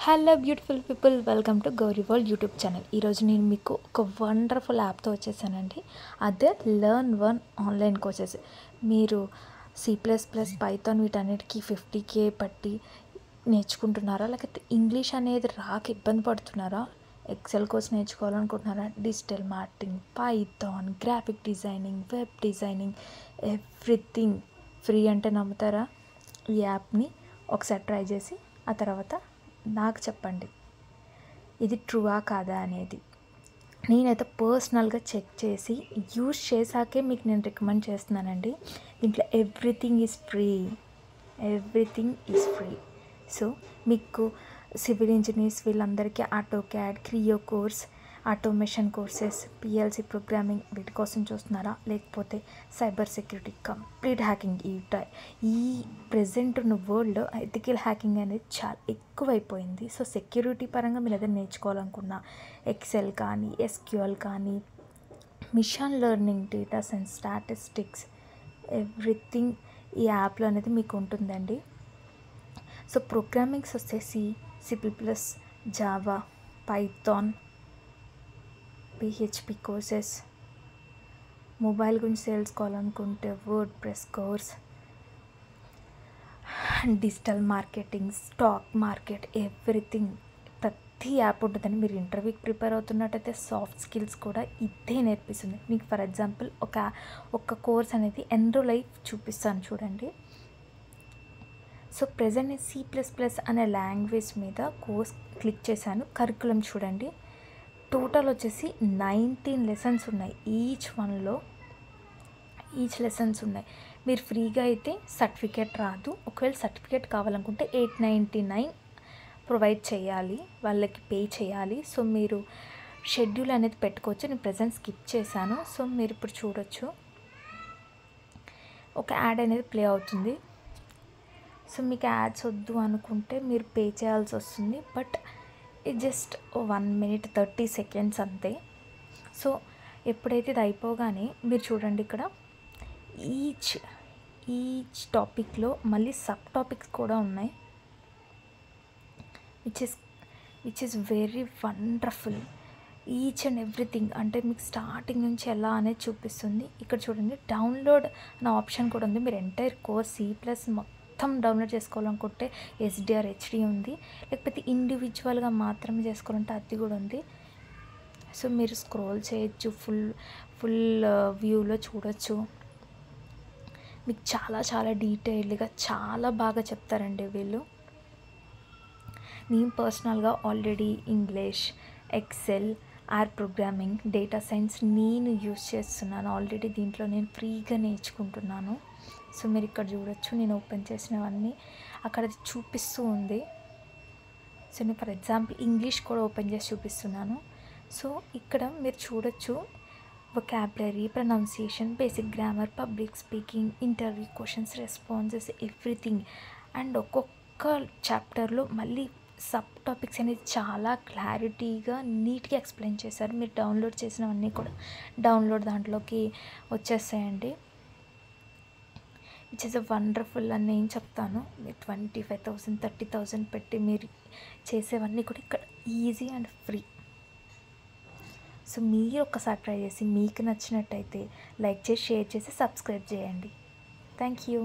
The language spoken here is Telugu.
Hello beautiful people, welcome to Gauri world YouTube channel. ఈరోజు నేను మీకు ఒక వండర్ఫుల్ యాప్తో వచ్చేసానండి. అదే లెర్న్1 ఆన్లైన్ కోర్సెస్. మీరు C++, పైథాన్ వీటన్నిటికీ 50K పట్టి నేర్చుకుంటున్నారా? లేకపోతే ఇంగ్లీష్ అనేది రాక ఇబ్బంది పడుతున్నారా? ఎక్సెల్ కోర్స్ నేర్చుకోవాలనుకుంటున్నారా? Digital marketing, Python, graphic designing, web designing, everything free అంటే నమ్ముతారా? ఈ యాప్ని ఒకసారి ట్రై చేసి ఆ తర్వాత నాకు చెప్పండి, ఇది ట్రూవా కాదా అనేది. నేనైతే పర్సనల్గా చెక్ చేసి యూజ్ చేశాకే మీకు నేను రికమెండ్ చేస్తున్నానండి. దీంట్లో ఎవ్రీథింగ్ ఈజ్ ఫ్రీ. సో మీకు సివిల్ ఇంజనీర్స్ వీళ్ళందరికీ AutoCAD, Creo course, automation courses, PLC programming వీటి కోసం చూస్తున్నారా? లేకపోతే సైబర్ సెక్యూరిటీ, కంప్లీట్ హ్యాకింగ్. ఈ ప్రెజెంట్ ఉన్న వరల్డ్లో ఎథికల్ హ్యాకింగ్ అనేది చాలా ఎక్కువైపోయింది. సో సెక్యూరిటీ పరంగా మీరు ఏదైనా నేర్చుకోవాలనుకున్నా, ఎక్సెల్ కానీ, SQL కానీ, machine learning, data science, statistics, everything ఈ యాప్లో అనేది మీకు ఉంటుందండి. సో ప్రోగ్రామింగ్స్ వస్తే C++, Java, Python, PHP courses, mobile గురించి తెలుసుకోవాలనుకుంటే WordPress course, digital marketing, stock market, everything ప్రతి యాప్ ఉంటుందని. మీరు ఇంటర్వ్యూకి ప్రిపేర్ అవుతున్నట్టయితే సాఫ్ట్ స్కిల్స్ కూడా ఇదే నేర్పిస్తుంది మీకు. ఫర్ ఎగ్జాంపుల్ ఒక కోర్స్ అనేది ఎన్రోల్ అయి చూపిస్తాను చూడండి. సో ప్రెజెంట్ నేను C++ అనే లాంగ్వేజ్ మీద కోర్స్ క్లిక్ చేశాను. కరికులం చూడండి, టోటల్ వచ్చేసి 19 లెసన్స్ ఉన్నాయి. ఈచ్ లెసన్స్ ఉన్నాయి. మీరు ఫ్రీగా అయితే సర్టిఫికేట్ రాదు. ఒకవేళ సర్టిఫికేట్ కావాలనుకుంటే $899 ప్రొవైడ్ చేయాలి, వాళ్ళకి పే చేయాలి. సో మీరు షెడ్యూల్ అనేది పెట్టుకోవచ్చు. నేను ప్రజెంట్ స్కిప్ చేశాను. సో మీరు ఇప్పుడు చూడొచ్చు, ఒక యాడ్ అనేది ప్లే అవుతుంది. సో మీకు యాడ్స్ వద్దు అనుకుంటే మీరు పే చేయాల్సి వస్తుంది. బట్ ఇది జస్ట్ 1 minute 30 seconds అంతే. సో ఎప్పుడైతే ఇది అయిపోగానే మీరు చూడండి, ఇక్కడ ఈచ్ టాపిక్లో మళ్ళీ సబ్ టాపిక్స్ కూడా ఉన్నాయి, which is very wonderful. Each and everything అంటే మీకు స్టార్టింగ్ నుంచి ఎలా అనేది చూపిస్తుంది. ఇక్కడ చూడండి, డౌన్లోడ్ అనే ఆప్షన్ కూడా ఉంది. మీరు ఎంటైర్ కోర్స్ C+ మొత్తం డౌన్లోడ్ చేసుకోవాలనుకుంటే SDR HD ఉంది, లేకపోతే ఇండివిజువల్గా మాత్రమే చేసుకోవాలంటే అది కూడా ఉంది. సో మీరు స్క్రోల్ చేయొచ్చు, ఫుల్ వ్యూలో చూడొచ్చు. మీకు చాలా డీటెయిల్డ్గా చాలా బాగా చెప్తారండి వీళ్ళు. నేను పర్సనల్గా already English, excel, programming, data science నేను యూస్ చేస్తున్నాను ఆల్రెడీ. దీంట్లో నేను ఫ్రీగా నేర్చుకుంటున్నాను. సో మీరు ఇక్కడ చూడొచ్చు, నేను ఓపెన్ చేసినవన్నీ అక్కడ చూపిస్తూ ఉంది. సో నేను ఫర్ ఎగ్జాంపుల్ ఇంగ్లీష్ కూడా ఓపెన్ చేసి చూపిస్తున్నాను. సో ఇక్కడ మీరు చూడొచ్చు, vocabulary, pronunciation, basic grammar, public speaking, interview questions, responses, everything. And ఒక్కొక్క చాప్టర్లో మళ్ళీ సబ్ టాపిక్స్ అనేది చాలా క్లారిటీగా నీట్గా ఎక్స్ప్లెయిన్ చేశారు. మీరు డౌన్లోడ్ చేసినవన్నీ కూడా డౌన్లోడ్ దాంట్లోకి వచ్చేస్తాయండి. విచ్ ఇస్ అ వండర్ఫుల్ అని నేను చెప్తాను. మీరు 25,000 30,000 పెట్టి మీరు చేసేవన్నీ కూడా ఇక్కడ ఈజీ అండ్ ఫ్రీ. సో మీరు ఒక్కసారి ట్రై చేసి మీకు నచ్చినట్టయితే లైక్ చేసి, షేర్ చేసి, సబ్స్క్రైబ్ చేయండి. Thank you.